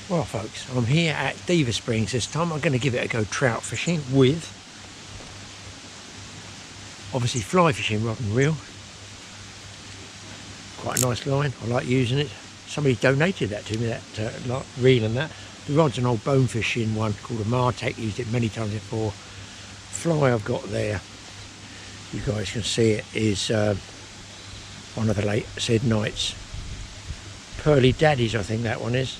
Well folks, I'm here at Diva Springs this time. I'm going to give it a go trout fishing with, obviously, fly fishing rod and reel. Quite a nice line, I like using it. Somebody donated that to me, that reel and that. The rod's an old bone fishing one called a Martech, used it many times before. Fly I've got there, you guys can see it, is one of the late said nights. Pearly Daddies I think that one is.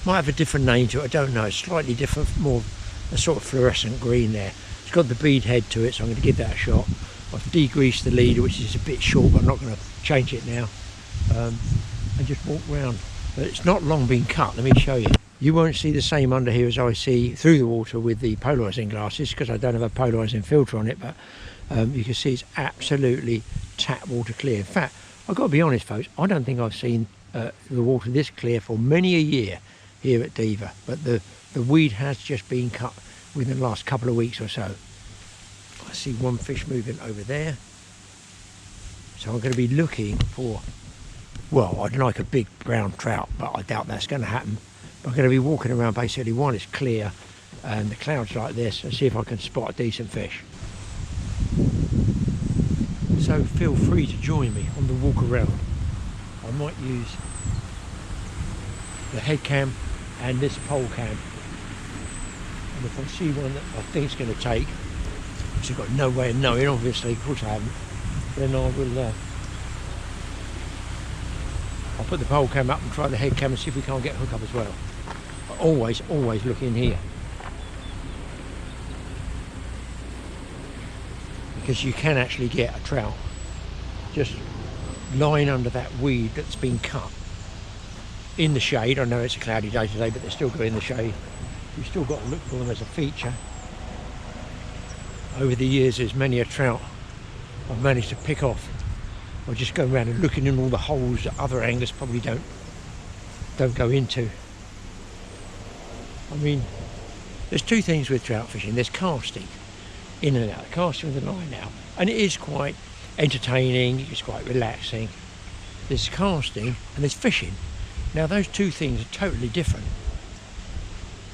Might have a different name to it, I don't know. It's slightly different, more a sort of fluorescent green there. It's got the bead head to it, so I'm going to give that a shot. I've degreased the leader, which is a bit short, but I'm not going to change it now. And just walk round. But it's not long been cut, let me show you. You won't see the same under here as I see through the water with the polarising glasses, because I don't have a polarising filter on it, but you can see it's absolutely tap water clear. In fact, I've got to be honest folks, I don't think I've seen the water this clear for many a year here at Diva, but the weed has just been cut within the last couple of weeks or so. I see one fish moving over there, so I'm going to be looking for, well, I'd like a big brown trout, but I doubt that's going to happen. But I'm going to be walking around basically while it's clear and the clouds like this, and see if I can spot a decent fish. So feel free to join me on the walk around. I might use the head cam and this pole cam, and if I see one that I think is going to take, which I've got no way of knowing obviously, of course I haven't, then I will I'll put the pole cam up and try the head cam and see if we can't get a hook up as well. But always look in here, because you can actually get a trout just lying under that weed that's been cut in the shade. I know it's a cloudy day today, but they're still going in the shade. You've still got to look for them as a feature. Over the years there's many a trout I've managed to pick off by just going around and looking in all the holes that other anglers probably don't go into. I mean, there's two things with trout fishing. There's casting in and out, casting with the line out, and it is quite entertaining, it's quite relaxing. There's casting and there's fishing. Now those two things are totally different.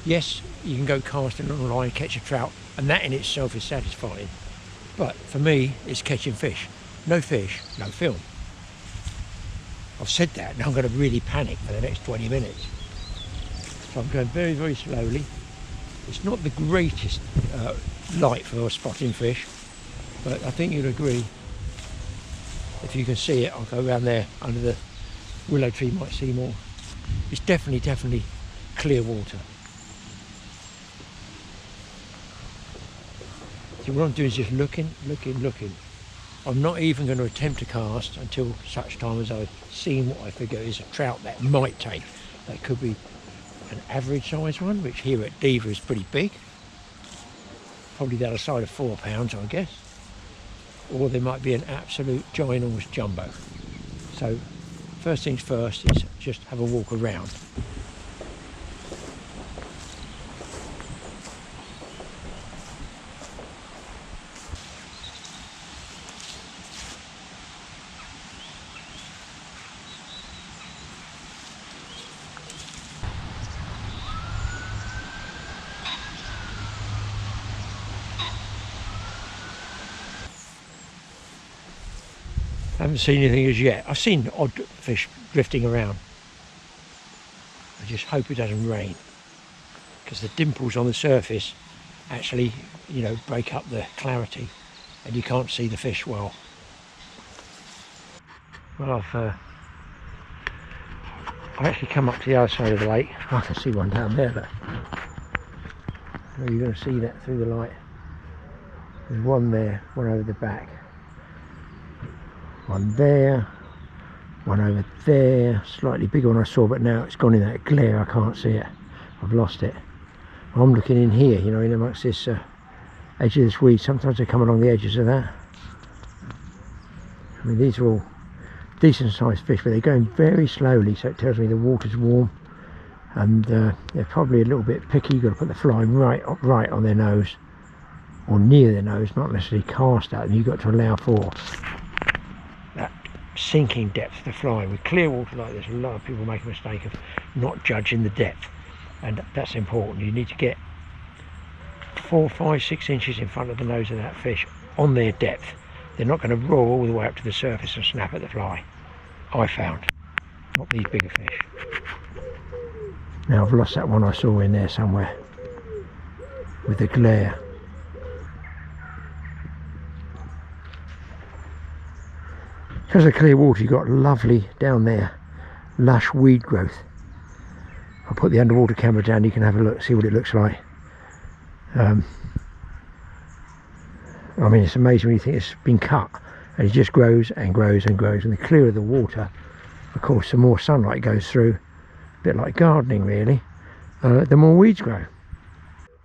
Yes, you can go casting on a line, catch a trout, and that in itself is satisfying. But for me, it's catching fish. No fish, no film. I've said that, now I'm going to really panic for the next 20 minutes. So I'm going very, very slowly. It's not the greatest light for spotting fish, but I think you'll agree. If you can see it, I'll go around there under the willow tree, you might see more. It's definitely clear water. So what I'm doing is just looking. I'm not even going to attempt to cast until such time as I've seen what I figure is a trout that might take. That could be an average size one, which here at Diva is pretty big. Probably the other side of 4 pounds, I guess. Or there might be an absolute ginormous jumbo. So first things first is just have a walk around. I haven't seen anything as yet. I've seen odd fish drifting around. I just hope it doesn't rain, because the dimples on the surface actually, you know, break up the clarity and you can't see the fish well. Well, I've actually come up to the other side of the lake. I can see one down there, but you're going to see that through the light. There's one there, one over the back. One there, one over there, slightly bigger one I saw, but now it's gone in that glare, I can't see it, I've lost it. I'm looking in here, you know, in amongst this edge of this weed. Sometimes they come along the edges of that. I mean, these are all decent sized fish, but they're going very slowly, so it tells me the water's warm, and they're probably a little bit picky. You've got to put the fly right on their nose, or near their nose, not necessarily cast at them. You've got to allow for that sinking depth of the fly. With clear water like this, a lot of people make a mistake of not judging the depth. and that's important. You need to get 4, 5, 6 inches in front of the nose of that fish on their depth. They're not going to roar all the way up to the surface and snap at the fly, I found. Not these bigger fish. Now I've lost that one I saw in there somewhere with the glare. Because of clear water, you've got lovely down there lush weed growth. I'll put the underwater camera down, you can have a look, see what it looks like. I mean, it's amazing when you think it's been cut, and it just grows and grows and grows. And the clearer the water, of course, the more sunlight goes through, a bit like gardening really, the more weeds grow.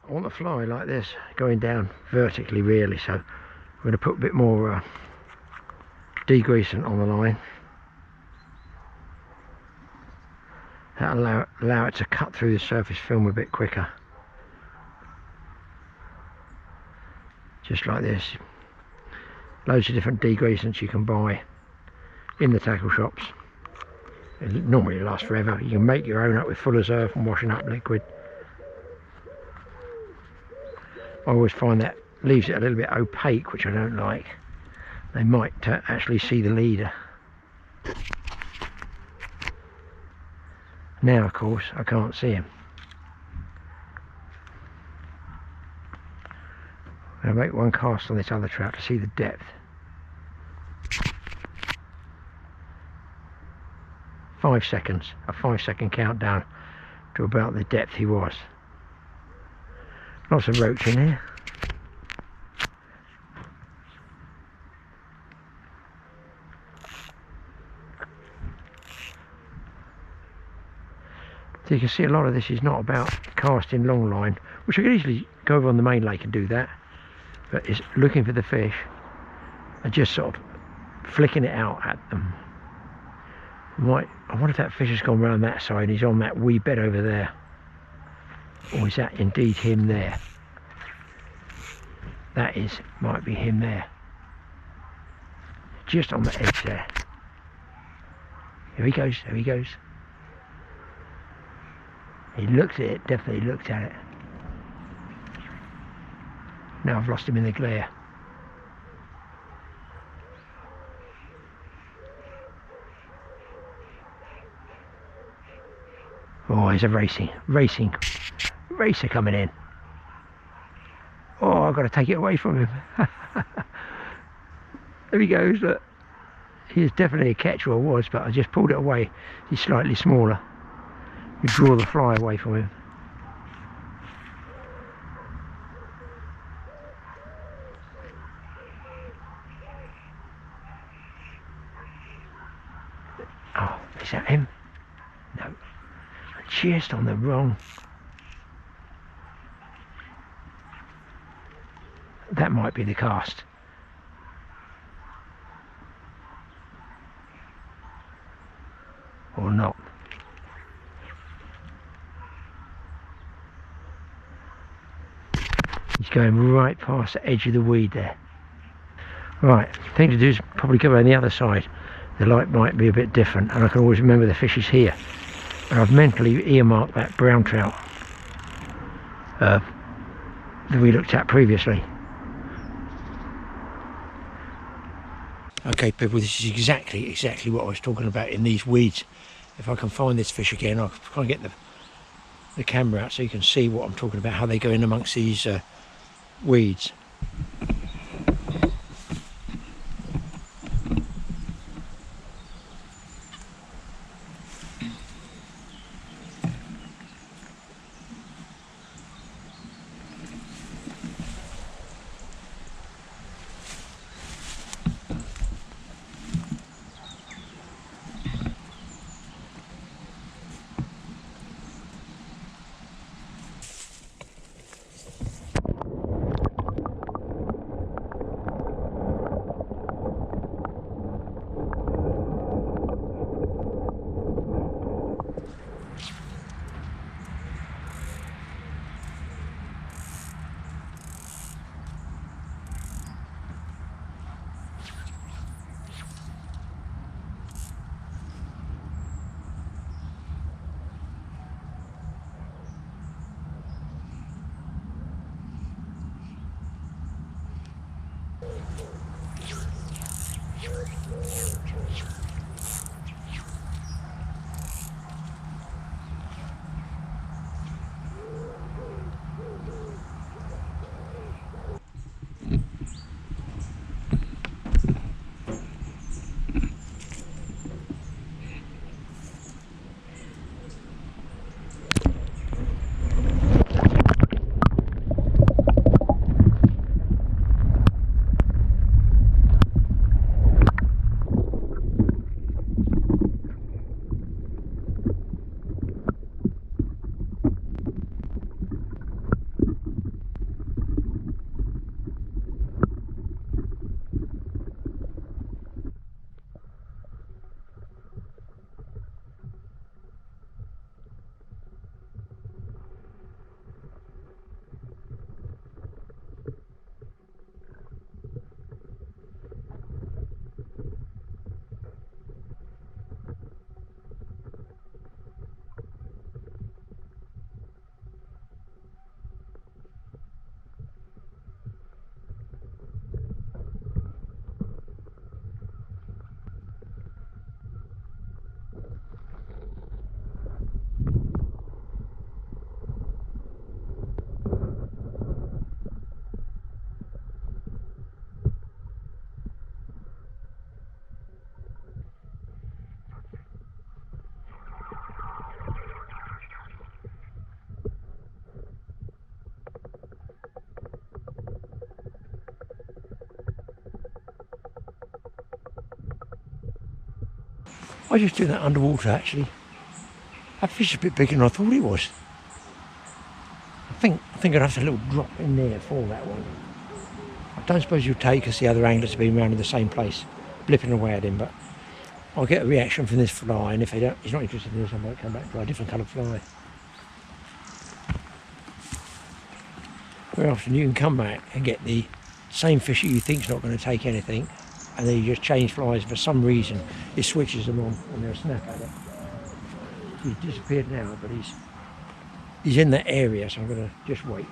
I want the fly like this, going down vertically really, so I'm going to put a bit more degreasant on the line. That'll allow it to cut through the surface film a bit quicker. Just like this. Loads of different degreasants you can buy in the tackle shops. Normally it lasts forever. You can make your own up with Fuller's Earth and washing up liquid. I always find that leaves it a little bit opaque, which I don't like. They might actually see the leader. Now, of course, I can't see him. I'll make one cast on this other trap to see the depth. 5 seconds, a 5-second countdown to about the depth he was. Lots of roach in here. So you can see a lot of this is not about casting long line, which I could easily go over on the main lake and do that, but it's looking for the fish and just sort of flicking it out at them. I wonder if that fish has gone round that side and he's on that wee bed over there, or is that indeed him there? That might be him there, just on the edge there. Here he goes, there he goes. He looked at it, definitely looked at it. Now I've lost him in the glare. Oh, he's a racer coming in. Oh, I've got to take it away from him. There he goes, look. He's definitely a catch, or was, but I just pulled it away. He's slightly smaller. You draw the fly away from him. Oh, is that him? No. Just on the wrong. That might be the cast. Or not. He's going right past the edge of the weed there. Right, thing to do is probably go around the other side. The light might be a bit different, and I can always remember the fish is here. And I've mentally earmarked that brown trout that we looked at previously. Okay people, this is exactly what I was talking about in these weeds. If I can find this fish again, I'll try and get the camera out so you can see what I'm talking about, how they go in amongst these weeds. I just do that underwater actually. That fish is a bit bigger than I thought it was. I think I'd have a little drop in there for that one. I don't suppose you'll take us the other anglers have been around in the same place, blipping away at him, but I'll get a reaction from this fly, and if he's not interested in this, I might come back for a different coloured fly. Very often you can come back and get the same fish that you think's not going to take anything, and then you just change flies for some reason. It switches them on and they'll snap at it. He's disappeared now, but he's in that area, so I'm going to just wait.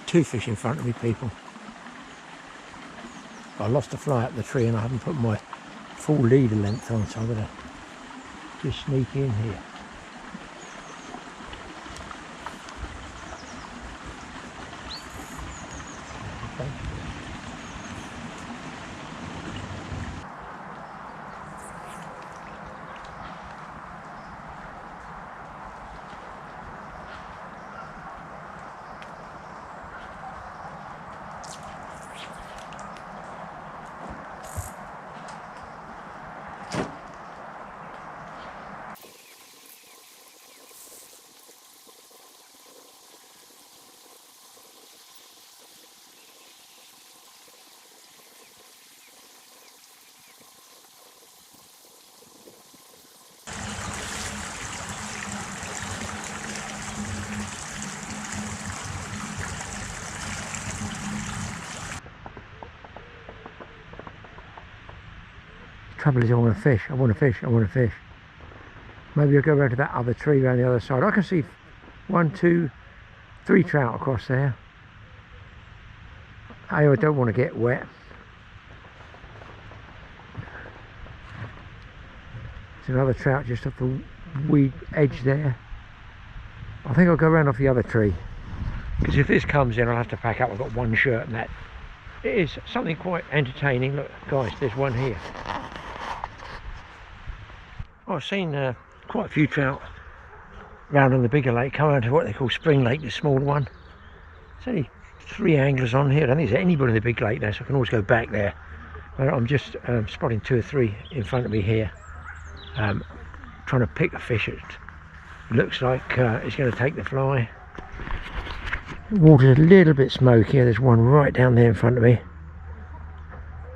Two fish in front of me, people. I lost a fly up the tree and I haven't put my full leader length on, so I'm going to just sneak in here. Trouble is, I want to fish, I want to fish, I want to fish. Maybe I'll go around to that other tree around the other side. I can see 1, 2, 3 trout across there. I don't want to get wet. There's another trout just off the weed edge there. I think I'll go around off the other tree, because if this comes in I'll have to pack up. I've got one shirt and that. It is something quite entertaining. Look guys, there's one here. I've seen quite a few trout round on the bigger lake come around to what they call Spring Lake, the smaller one. There's only 3 anglers on here. I don't think there's anybody in the big lake there, so I can always go back there. But I'm just spotting 2 or 3 in front of me here, trying to pick a fish. It looks like it's going to take the fly. The water's a little bit smoky. There's one right down there in front of me,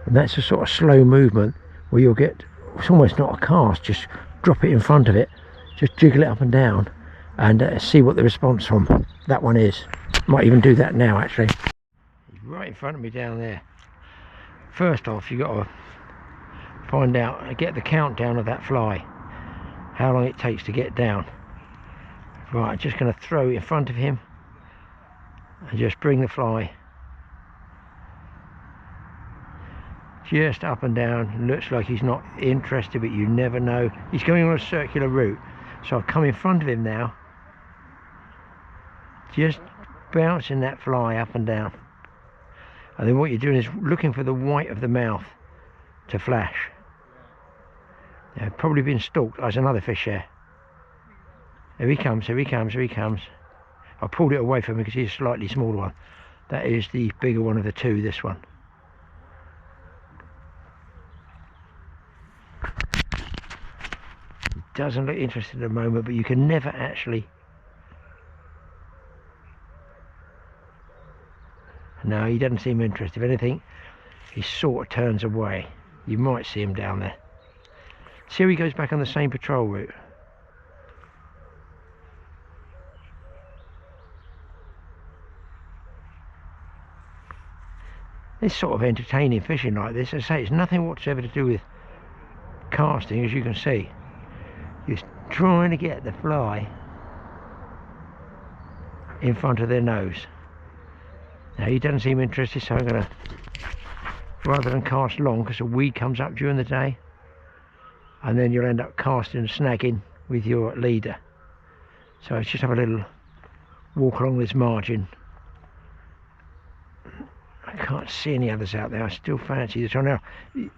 and that's a sort of slow movement where you'll get, it's almost not a cast, just drop it in front of it, just jiggle it up and down and see what the response from that one is. Might even do that now actually. He's right in front of me down there. First off, you've got to find out, get the countdown of that fly, how long it takes to get down. Right, I'm just going to throw it in front of him and just bring the fly just up and down. Looks like he's not interested, but you never know. He's going on a circular route, so I've come in front of him now, just bouncing that fly up and down, and then what you're doing is looking for the white of the mouth to flash. They've probably been stalked. There's another fish there. Here he comes, here he comes, here he comes. I pulled it away from him because he's a slightly smaller one. That is the bigger one of the 2, this one. He doesn't look interested at the moment, but you can never actually... No, he doesn't seem interested. If anything, he sort of turns away. You might see him down there. See how he goes back on the same patrol route. It's sort of entertaining fishing like this. As I say, it's nothing whatsoever to do with casting, as you can see. You're trying to get the fly in front of their nose. Now he doesn't seem interested, so I'm going to, rather than cast long because a weed comes up during the day, and then you'll end up casting and snagging with your leader. So let's just have a little walk along this margin. I can't see any others out there. I still fancy this one. Now,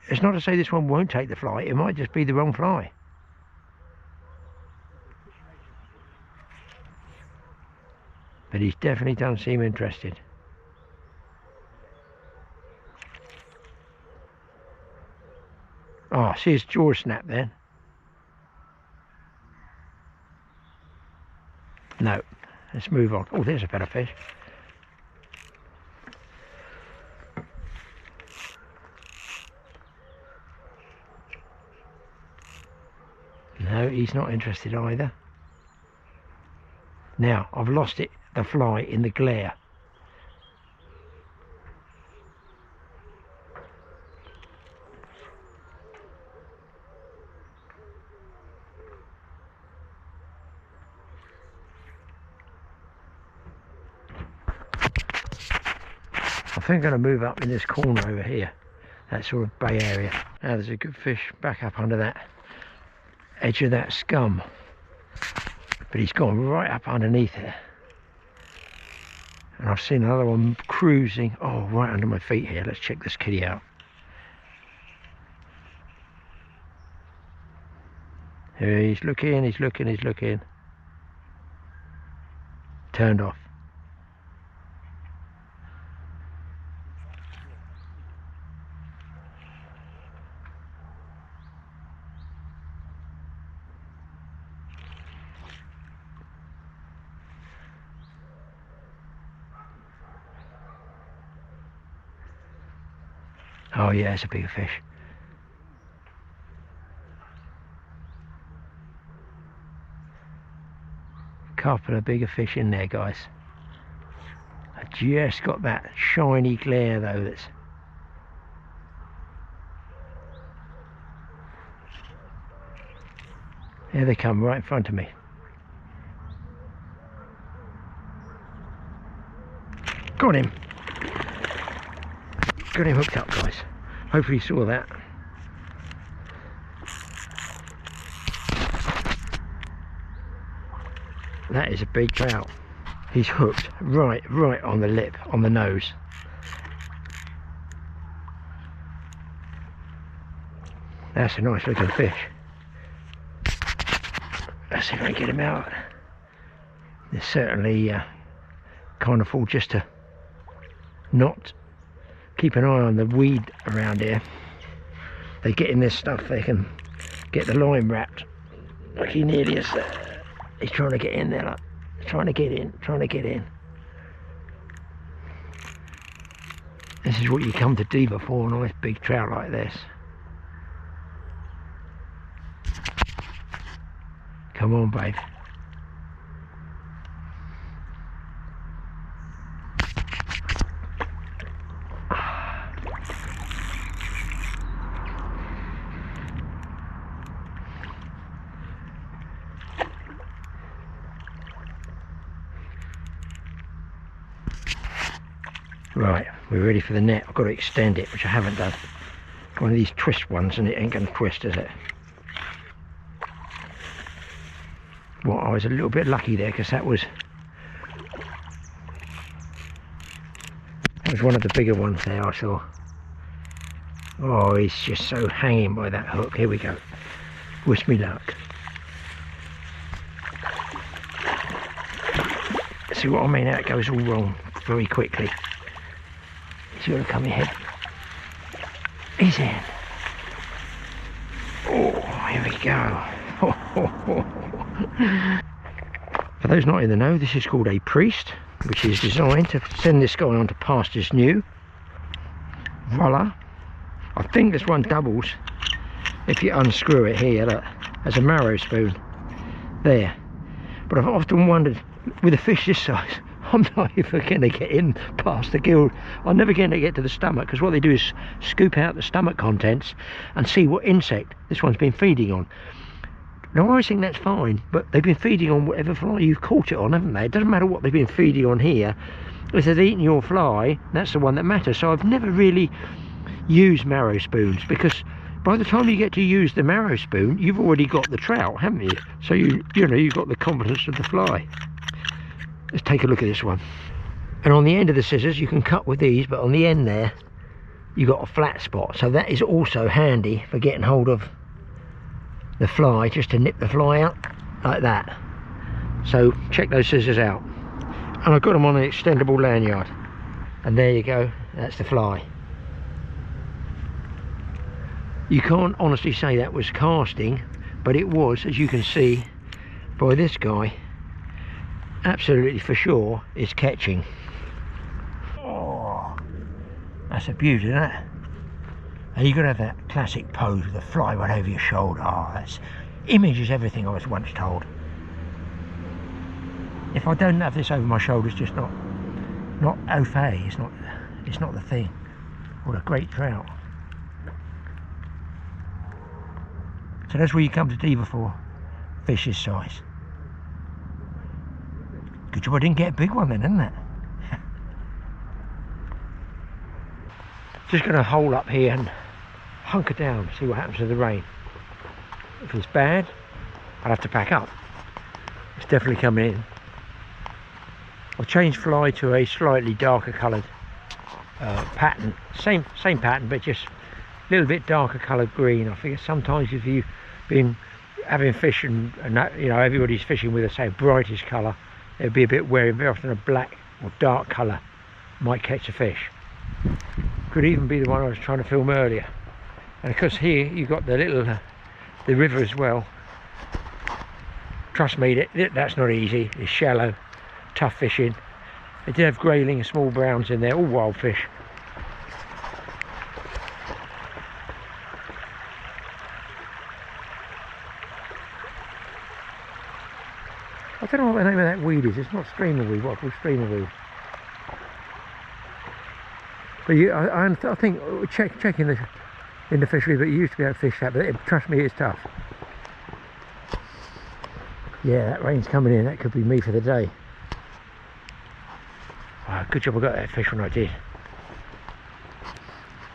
it's not to say this one won't take the fly, it might just be the wrong fly. But he definitely doesn't seem interested. Oh, see his jaw snap then. No, let's move on. Oh, there's a better fish. No, he's not interested either. Now, I've lost it, the fly, in the glare. I think I'm going to move up in this corner over here, that sort of bay area. Now there's a good fish back up under that edge of that scum, but he's gone right up underneath it. And I've seen another one cruising, oh, right under my feet here. Let's check this kitty out. He's looking, he's looking, he's looking. Turned off. Oh yeah, it's a bigger fish. Couple of bigger fish in there, guys. I just got that shiny glare though. That's there they come, right in front of me. Got him. Got him hooked up, guys. Hopefully you saw that. That is a big trout. He's hooked right on the lip, on the nose. That's a nice looking fish. Let's see if I can get him out. They're certainly can't afford just to not keep an eye on the weed around here. They get in this stuff, they can get the line wrapped. Like he nearly is. He's trying to get in there, like, trying to get in, trying to get in. This is what you come to Diva for, a nice big trout like this. Come on, babe. Right, we're ready for the net. I've got to extend it, which I haven't done. One of these twist ones and it ain't going to twist, is it? Well, I was a little bit lucky there because that was one of the bigger ones there I saw. Oh, he's just so hanging by that hook. Here we go. Wish me luck. See what I mean? How it goes all wrong very quickly. He's going to come ahead. He's in. Oh, here we go. For those not in the know, this is called a priest, which is designed to send this guy on to pastures new. Voila. I think this one doubles if you unscrew it here, look, as a marrow spoon. There. But I've often wondered, with a fish this size, I'm not even going to get in past the gill. I'm never going to get to the stomach, because what they do is scoop out the stomach contents and see what insect this one's been feeding on. Now I always think that's fine, but they've been feeding on whatever fly you've caught it on, haven't they? It doesn't matter what they've been feeding on here. If they've eaten your fly, that's the one that matters. So I've never really used marrow spoons, because by the time you get to use the marrow spoon, you've already got the trout, haven't you? So you know, you've got the confidence of the fly. Let's take a look at this one. And on the end of the scissors, you can cut with these, but on the end there, you've got a flat spot. So that is also handy for getting hold of the fly, just to nip the fly out like that. So check those scissors out. And I've got them on an extendable lanyard. And there you go, that's the fly. You can't honestly say that was casting, but it was, as you can see by this guy, absolutely for sure is catching. Oh, that's a beauty, isn't it? And you've got to have that classic pose with the fly right over your shoulder. Oh, that's image is everything, I was once told. If I don't have this over my shoulder, it's just not au fait. It's not the thing. What a great trout. So that's where you come to Diva for fish this size. Good job I didn't get a big one then, isn't it? Just going to hole up here and hunker down, see what happens to the rain. If it's bad, I'll have to pack up. It's definitely coming in. I've changed fly to a slightly darker coloured pattern. Same pattern, but just a little bit darker coloured green. I figure sometimes if you've been having fish and you know, everybody's fishing with, say, a brightest colour, it'd be a bit wary. Very often a black or dark colour might catch a fish. Could even be the one I was trying to film earlier. And of course here you've got the little the river as well. Trust me, that's not easy. It's shallow, tough fishing. They did have grayling and small browns in there, all wild fish. I don't know what the name of that weed is. It's not streamer weed. What I call streamer weed. But I think check in the fishery, but you used to be able to fish that. But trust me, it's tough. Yeah, that rain's coming in. That could be me for the day. Oh, good job I got that fish when I did.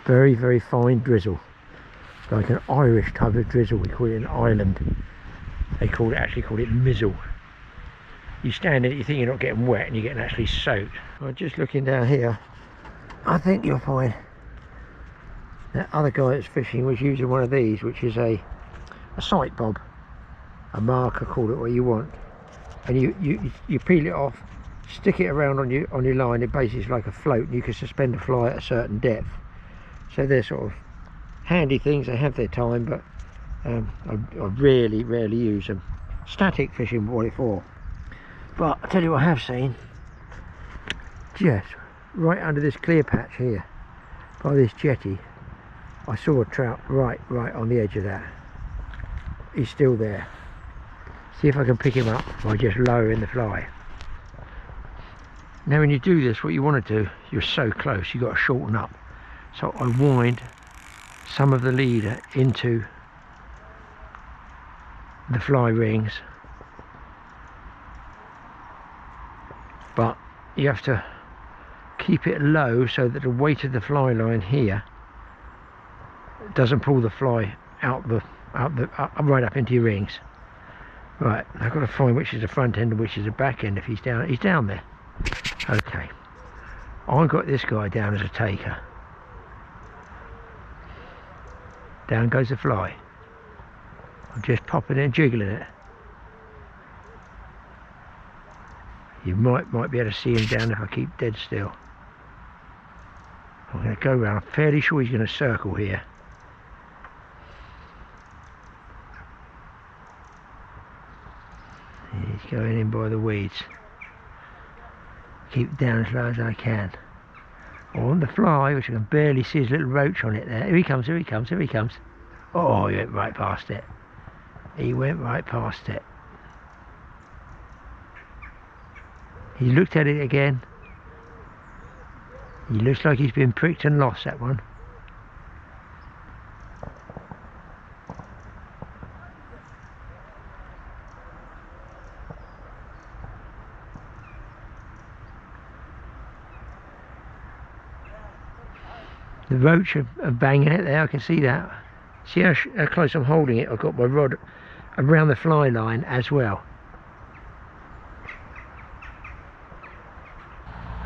Very, very fine drizzle, like an Irish type of drizzle. We call it in Ireland. They actually call it mizzle. You stand in it, you think you're not getting wet, and you're getting actually soaked. Well, just looking down here, I think you'll find that other guy that's fishing was using one of these, which is a sight bob, a marker, call it what you want, and you peel it off, stick it around on your line. It basically is like a float, and you can suspend a fly at a certain depth. So they're sort of handy things. They have their time, but I rarely use them. Static fishing, what it for. But I tell you what I have seen, just right under this clear patch here, by this jetty, I saw a trout right on the edge of that. He's still there. See if I can pick him up by just lowering the fly. Now when you do this, what you want to do, you're so close, you've got to shorten up. So I wind some of the leader into the fly rings, but you have to keep it low so that the weight of the fly line here doesn't pull the fly right up into your rings. Right, I've got to find which is the front end and which is the back end. If he's down there. Okay, I've got this guy down as a taker. Down goes the fly. I'm just popping it and jiggling it. You might be able to see him down if I keep dead still. I'm going to go round. I'm fairly sure he's going to circle here. He's going in by the weeds. Keep it down as low as I can. On the fly, which I can barely see his little roach on it there. Here he comes, here he comes, here he comes. Oh, he went right past it. He went right past it. He looked at it again. He looks like he's been pricked and lost, that one. The roach are banging it there, I can see that. See how close I'm holding it? I've got my rod around the fly line as well.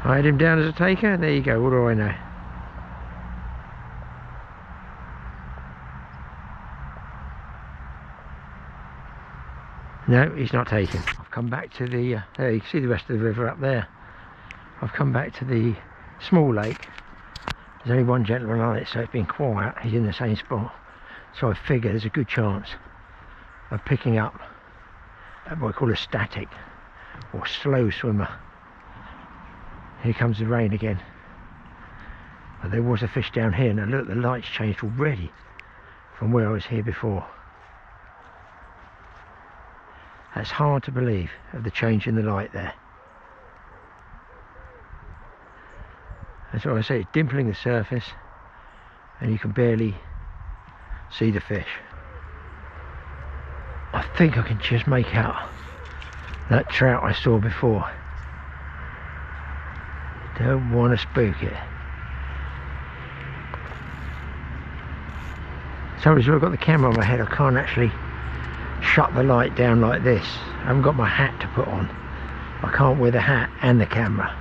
I had him down as a taker. There you go. What do I know? No, he's not taken. I've come back to the, there you can see the rest of the river up there. I've come back to the small lake. There's only one gentleman on it, so it's been quiet. He's in the same spot. So I figure there's a good chance of picking up what I call a static or slow swimmer. Here comes the rain again. But there was a fish down here. Now look, the light's changed already from where I was here before. That's hard to believe, of the change in the light there. That's what I say, it's dimpling the surface and you can barely see the fish. I think I can just make out that trout I saw before. Don't want to spook it. So as I've got the camera on my head, I can't actually shut the light down like this. I haven't got my hat to put on. I can't wear the hat and the camera.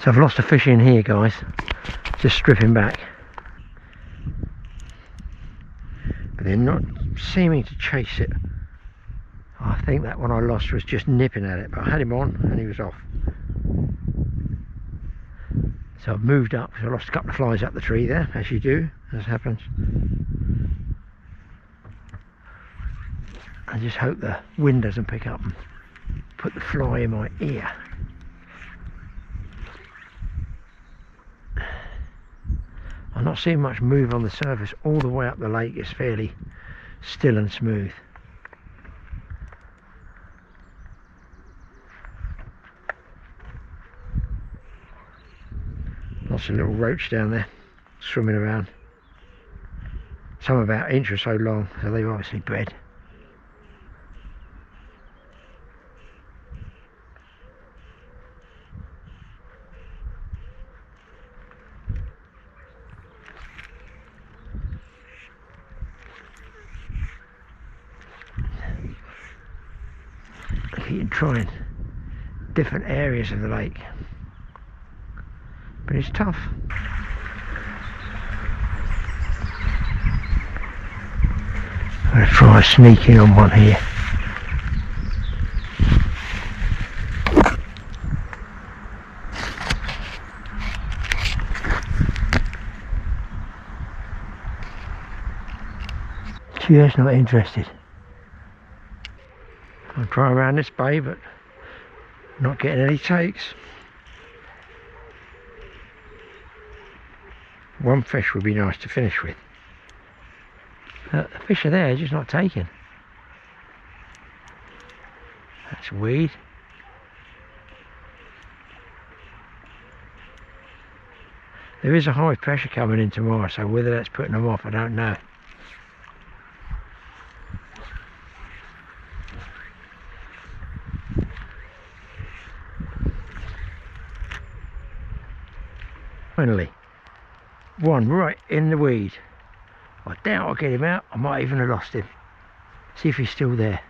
So I've lost a fish in here, guys, just stripping back, but they're not seeming to chase it. I think that one I lost was just nipping at it, but I had him on and he was off. So I've moved up, because I lost a couple of flies up the tree there, as you do, as happens. I just hope the wind doesn't pick up and put the fly in my ear. I'm not seeing much move on the surface. All the way up the lake is fairly still and smooth. Lots of little roach down there swimming around. Some about an inch or so long, so they've obviously bred. Trying different areas of the lake, but it's tough. I'm going to try sneaking on one here. Just not interested. I'll try around this bay, but not getting any takes. One fish would be nice to finish with. The fish are there, just not taken. That's weed. There is a high pressure coming in tomorrow, so whether that's putting them off, I don't know. Finally, one right in the weed. I doubt I'll get him out. I might even have lost him. See if he's still there.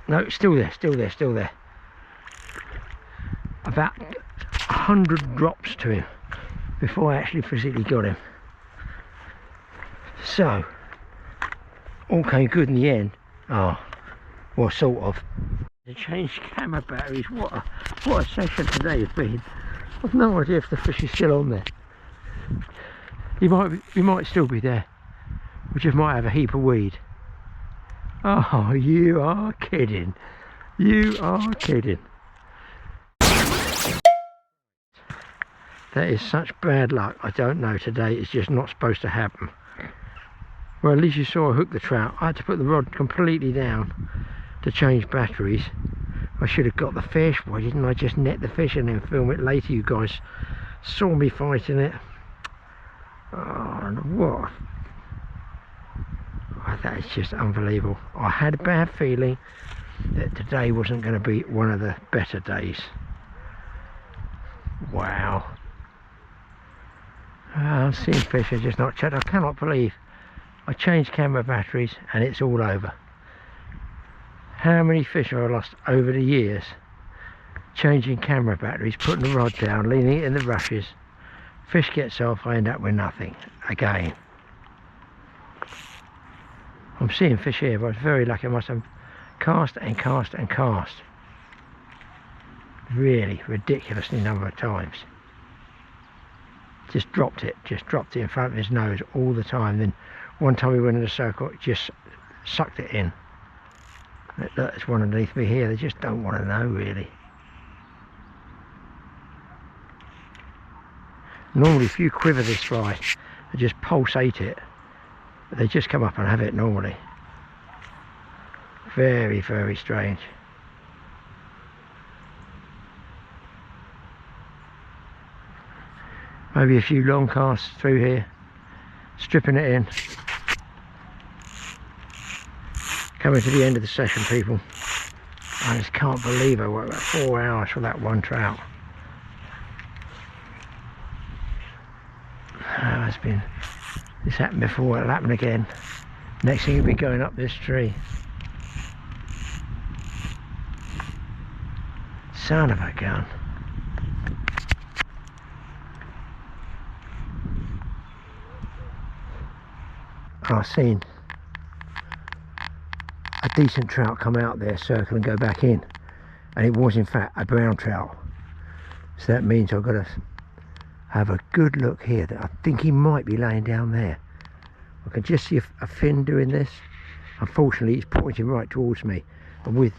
No, still there, still there, still there. About 100 drops to him before I actually physically got him. So, all came good in the end. Oh, well, sort of. To change camera batteries. What a session today has been. I've no idea if the fish is still on there. He might still be there. We just might have a heap of weed. Oh, you are kidding. You are kidding. That is such bad luck. I don't know, today it's just not supposed to happen. Well, at least you saw I hooked the trout. I had to put the rod completely down to change batteries. I should have got the fish. Why didn't I just net the fish and then film it later? You guys saw me fighting it. Oh, what? Oh, that is just unbelievable. I had a bad feeling that today wasn't going to be one of the better days. Wow. I'm seeing fish, I just not checked. I cannot believe I changed camera batteries and it's all over. How many fish have I lost over the years changing camera batteries, putting the rod down, leaning it in the rushes, fish gets off, I end up with nothing again. I'm seeing fish here, but I was very lucky. I must have cast and cast and cast really ridiculously number of times. Just dropped it in front of his nose all the time. Then one time we went in a circle, it just sucked it in. Look, there's one underneath me here. They just don't want to know, really. Normally if you quiver this fly and just pulsate it, they just come up and have it normally. Very, very strange. Maybe a few long casts through here, stripping it in. Coming to the end of the session, people. I just can't believe I worked about 4 hours for that one trout. This happened before, it'll happen again. Next thing you'll be going up this tree. Son of a gun. I've seen a decent trout come out there, circle and go back in, and it was in fact a brown trout. So that means I've got to have a good look here. That I think he might be laying down there. I can just see a fin doing this. Unfortunately he's pointing right towards me, and with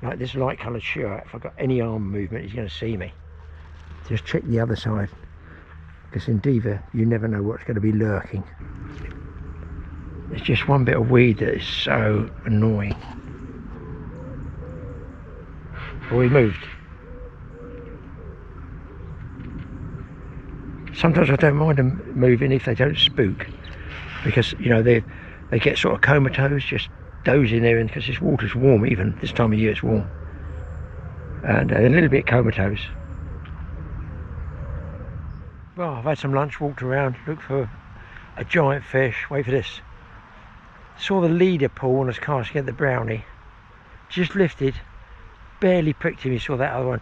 like this light coloured shirt, if I've got any arm movement he's going to see me. Just check the other side, because in Diva you never know what's going to be lurking. There's just one bit of weed that is so annoying. Oh, he moved. Sometimes I don't mind them moving if they don't spook, because you know they get sort of comatose, just dozing there, because this water's warm. Even this time of year it's warm, and a little bit comatose. Well, I've had some lunch, walked around, looked for a giant fish. Wait for this. Saw the leader pull and was casting at the brownie. Just lifted, barely pricked him. He saw that other one,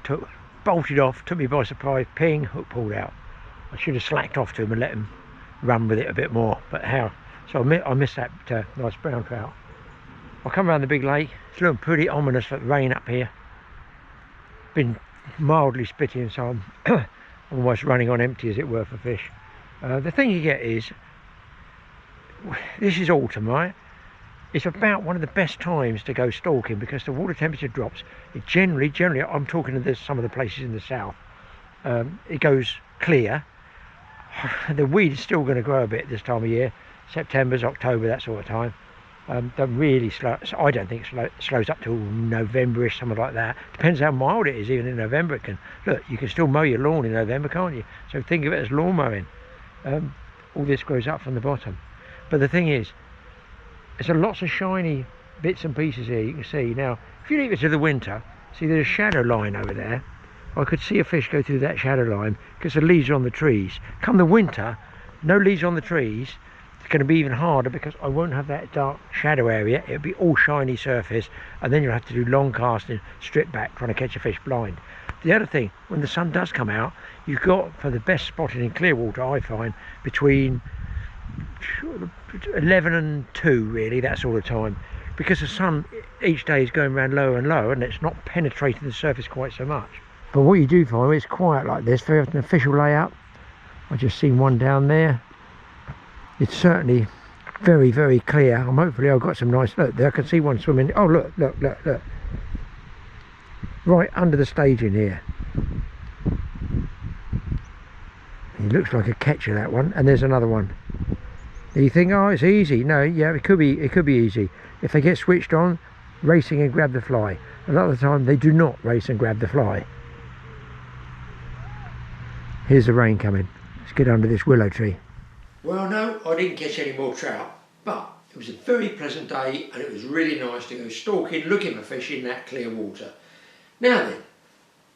bolted off, took me by surprise, ping, hook pulled out. I should have slacked off to him and let him run with it a bit more, but how? So I missed that nice brown trout. I'll come around the big lake. It's looking pretty ominous for the rain up here. Been mildly spitting, so I'm almost running on empty, as it were, for fish. The thing you get is, this is autumn, right? It's about one of the best times to go stalking, because the water temperature drops. It generally, I'm talking to some of the places in the south, it goes clear. The weed is still going to grow a bit this time of year. September's, October, that sort of time. Don't really slow. I don't think it slows up till November-ish, something like that. Depends how mild it is. Even in November, it can look. You can still mow your lawn in November, can't you? So think of it as lawn mowing. All this grows up from the bottom. But the thing is, there's lots of shiny bits and pieces here. You can see now. If you leave it to the winter, see there's a shadow line over there. I could see a fish go through that shadow line because the leaves are on the trees. Come the winter, no leaves on the trees. It's going to be even harder, because I won't have that dark shadow area. It'll be all shiny surface, and then you'll have to do long casting, strip back, trying to catch a fish blind. The other thing, when the sun does come out, you've got, for the best spotting in clear water, I find, between 11 and 2, really, that sort of time, because the sun each day is going around lower and lower, and it's not penetrating the surface quite so much. But what you do find, when it's quiet like this, very often a fish will lay up. I just seen one down there. It's certainly very, very clear. Hopefully I've got some nice, look there, I can see one swimming. Oh, look, right under the staging here. He looks like a catcher, that one. And there's another one. You think, oh, it's easy. No, yeah, it could be easy. If they get switched on, racing and grab the fly. A lot of the time they do not race and grab the fly. Here's the rain coming. Let's get under this willow tree. Well, no, I didn't catch any more trout, but it was a very pleasant day and it was really nice to go stalking, looking for fish in that clear water. Now then,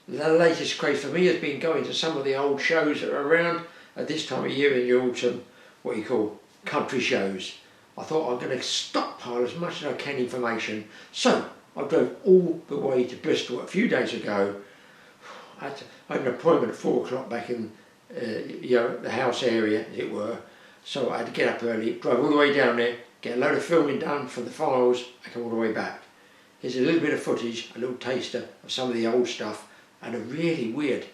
the latest craze for me has been going to some of the old shows that are around at this time of year in the autumn, what you call country shows. I thought I'm going to stockpile as much as I can information, so I drove all the way to Bristol a few days ago. I had an appointment at 4 o'clock back in the house area, as it were, so I had to get up early, drive all the way down there, get a load of filming done for the files, and come all the way back. Here's a little bit of footage, a little taster of some of the old stuff, and a really weird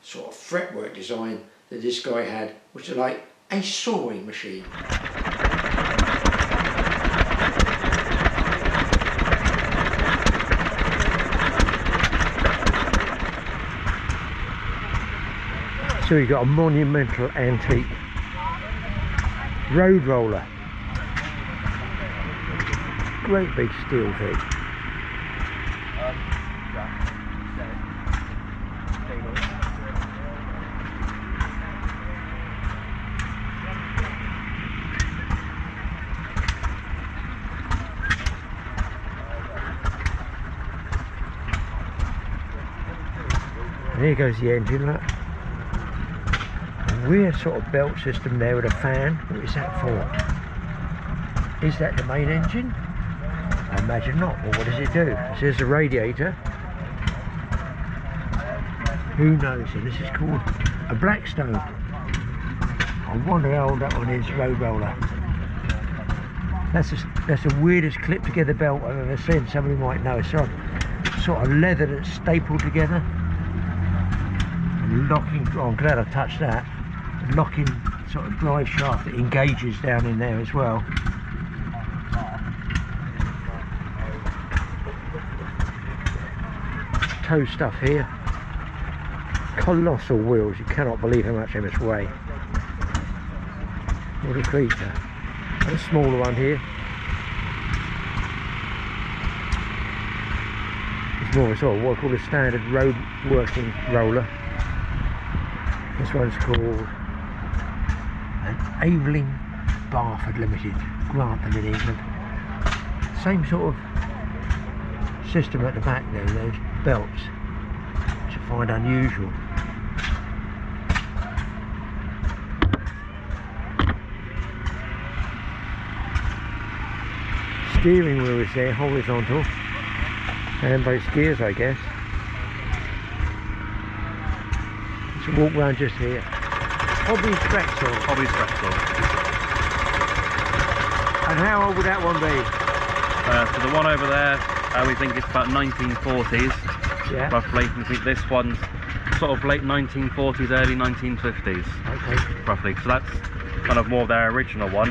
sort of fretwork design that this guy had, which is like a sawing machine. So we've got a monumental antique road roller. Great big steel thing. And here goes the engine, look. Weird sort of belt system there with a fan. What is that for? Is that the main engine? I imagine not, but what does it do? It says the radiator. Who knows? And this is called a Blackstone. I wonder how old that one is, road roller. That's the weirdest clip together belt I've ever seen. Somebody might know. It's sort of leather that's stapled together. Locking, oh, I'm glad I touched that. Locking sort of drive shaft that engages down in there as well. Toe stuff here. Colossal wheels, you cannot believe how much they must weigh. What a creature. And a smaller one here. It's more of a sort of what I call a standard road working roller. This one's called an Aveling Barford Limited, Grantham in England. Same sort of system at the back there, those belts, which I find unusual. Steering wheel is there, horizontal, and both gears I guess. Walk round just here. Hobby Spectral. Hobby Spectral. And how old would that one be? So the one over there, we think it's about 1940s, yeah. Roughly. We think this one's sort of late 1940s, early 1950s, okay. Roughly. So that's kind of more their original one.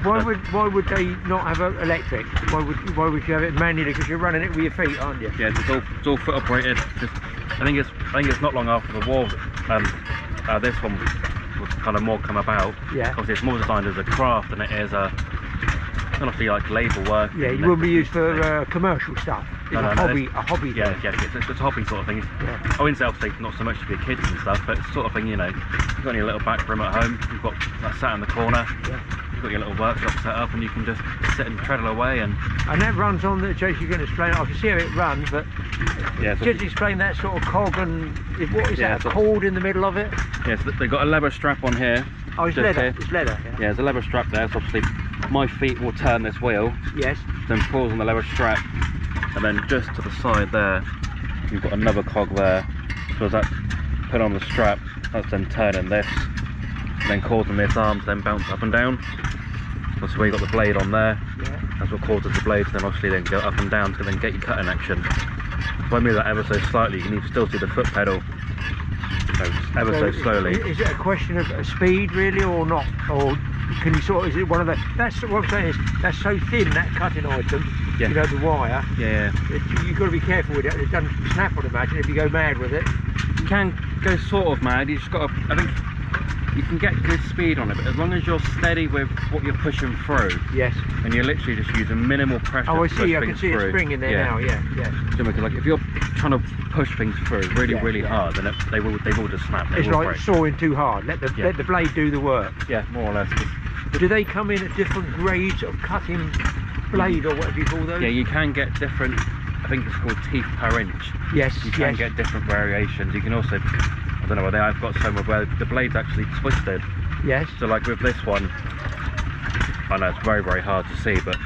Why would they not have an electric? Why would you have it manually? Because you're running it with your feet, aren't you? Yeah, it's all foot operated. I think it's not long after the war. This one was kind of more come about. Yeah. Obviously, it's more designed as a craft than it is a honestly like labour work. Yeah, you wouldn't be used for commercial stuff. It's a hobby thing. Yeah, it's a hobby sort of thing. Yeah. I wouldn't say obviously not so much to be kids and stuff, but it's the sort of thing, you know, you've got your little back room at home, you've got that sat in the corner. Yeah. Got your little workshop set up and you can just sit and treadle away and that runs on the Jason, you can explain it. I can see how it runs, but yeah, so just explain that sort of cog and what is that, a cord in the middle of it? Yeah, so they've got a leather strap on here. Oh, it's leather, here. It's leather. Yeah, there's a leather strap there, so obviously my feet will turn this wheel. Yes. Then pulls on the leather strap, and then just to the side there you've got another cog there, so as that put on the strap, that's then turning this, and then causing this arm to then bounce up and down. That's where you've got the blade on there. Yeah. That's what causes the blade to then obviously then go up and down to then get your cutting action. If I move that ever so slightly, you can still see the foot pedal ever so slowly. Is it a question of speed really or not? Or can you sort of, is it one of the, that's what I'm saying is, that's so thin, that cutting item, yeah. You know, the wire. Yeah. You've got to be careful with it. It doesn't snap, I'd imagine, if you go mad with it. You can go sort of mad, you just got to, I think, you can get good speed on it, but as long as you're steady with what you're pushing through. Yes. And you're literally just using minimal pressure. Oh, I to push see. I can things see through. it spring in there now. Yeah, yeah. Because like if you're trying to push things through really hard, then they will just snap. It's like sawing too hard. Let the blade do the work. Yeah, more or less. Do they come in at different grades of cutting blade or whatever you call those? Yeah, you can get different. I think it's called teeth per inch. Yes. You can get different variations. You can also, I don't know whether I've got somewhere where the blade's actually twisted. Yes. So like with this one, I know it's very hard to see, but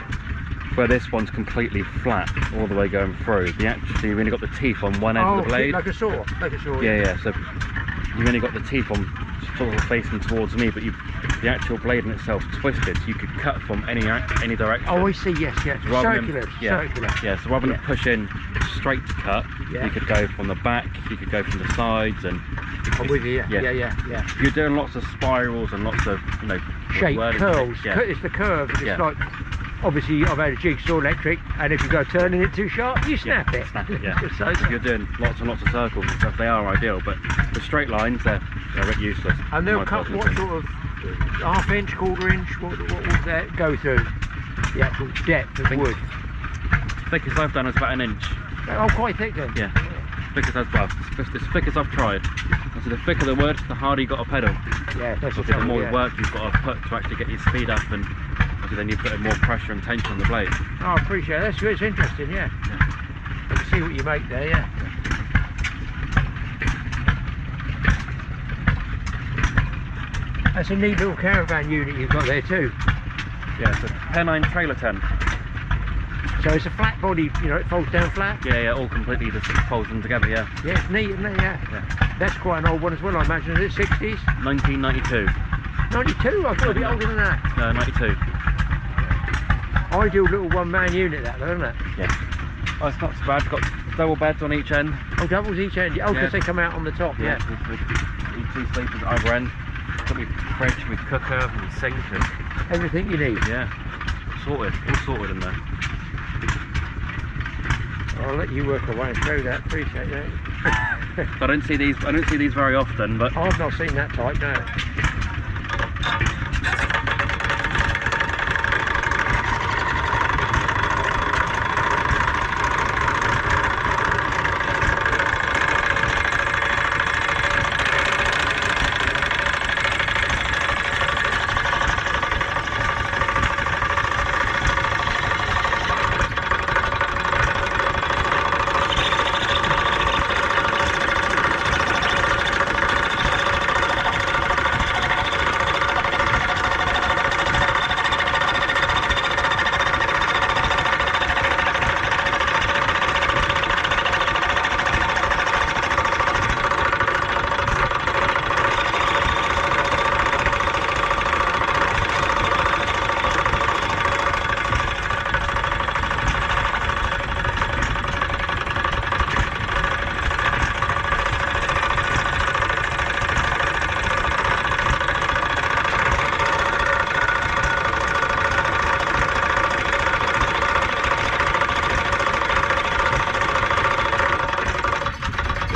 where this one's completely flat all the way going through, you've only got the teeth on one end of the blade. Like a saw. Yeah. So you've only got the teeth on sort of facing towards me, but the actual blade in itself twisted, so you could cut from any direction. Oh, I see. Yes. Circular. Yeah. So rather than pushing straight to cut, you could go from the back, you could go from the sides, and I'm with you. Yeah. You're doing lots of spirals and lots of shape curls. It's the curve. It's like, obviously I've had a jigsaw electric, and if you go turning it too sharp, you snap it. So if you're doing lots and lots of circles and stuff, they are ideal, but the straight lines, they're a bit useless. And they'll cut what sort of half inch, quarter inch, what would that go through? The actual depth of wood? Thickest I've done is about 1 inch. Oh, quite thick then? Yeah. Thickest as thick as I've tried. And so the thicker the wood, the harder you got to pedal. Yeah, that's the more work you've got to put to actually get your speed up, and then you put more pressure and tension on the blade. Oh, I appreciate it. That's good. It's interesting, yeah. You can see what you make there, yeah. That's a neat little caravan unit you've got there too. Yeah, it's a Pennine trailer tent. So it's a flat body, it folds down flat? Yeah, all completely just folds them together, yeah. Yeah, it's neat, isn't it? Yeah. That's quite an old one as well, I imagine. Is it 60s? 1992. 92? I thought it'd be older than that. No, 92. Ideal little one-man unit, that though, isn't it? Yeah. Oh, it's not so bad. It's got double beds on each end. Oh, doubles each end? Oh, because they come out on the top. Yeah, with 2 sleepers at either end. Got me fridge, with cooker, and sink, and everything you need. Yeah, all sorted in there. I'll let you work away and show that. Appreciate that. I don't see these very often, but I've not seen that type, no.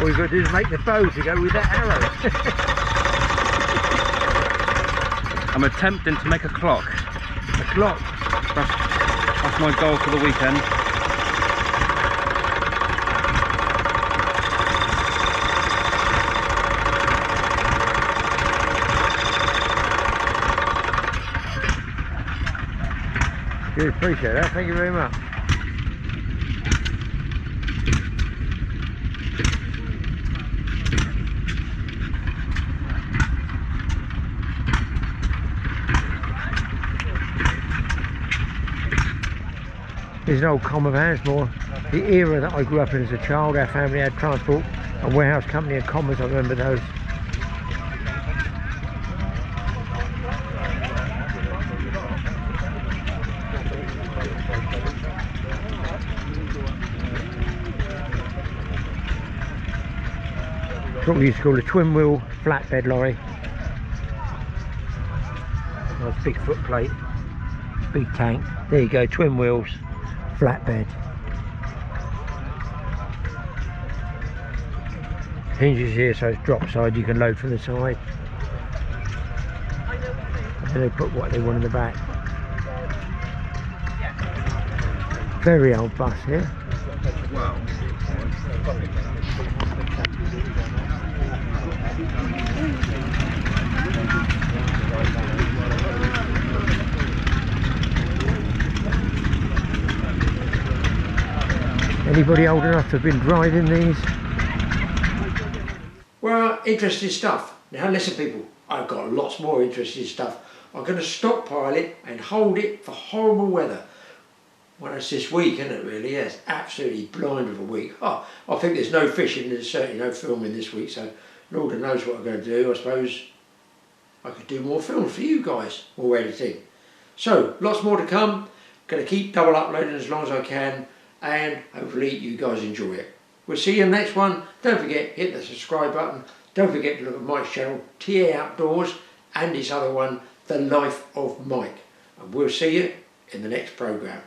All you've got to do is make the bow to go with that arrow. I'm attempting to make a clock. A clock? That's my goal for the weekend. Good, appreciate that. Thank you very much. Here's an old common van. It's more the era that I grew up in as a child. Our family had transport and warehouse company and commons. I remember those. It's what we used to call a twin wheel flatbed lorry. Nice big footplate, big tank. There you go, twin wheels, flatbed. Hinges here so it's drop side, you can load from the side. Then they put what they want in the back. Very old bus here. Anybody old enough to have been driving these? Well, interesting stuff. Now listen people, I've got lots more interesting stuff. I'm going to stockpile it and hold it for horrible weather. Well, it's this week, isn't it really? Yes, absolutely blind of a week. Oh, I think there's no fishing, there's certainly no filming this week, so Lord knows what I'm going to do. I suppose I could do more films for you guys, more editing. So, lots more to come. Going to keep double uploading as long as I can, and hopefully you guys enjoy it. We'll see you in the next one. Don't forget, hit the subscribe button. Don't forget to look at Mike's channel, TA Outdoors, and his other one, The Life of Mike. And we'll see you in the next programme.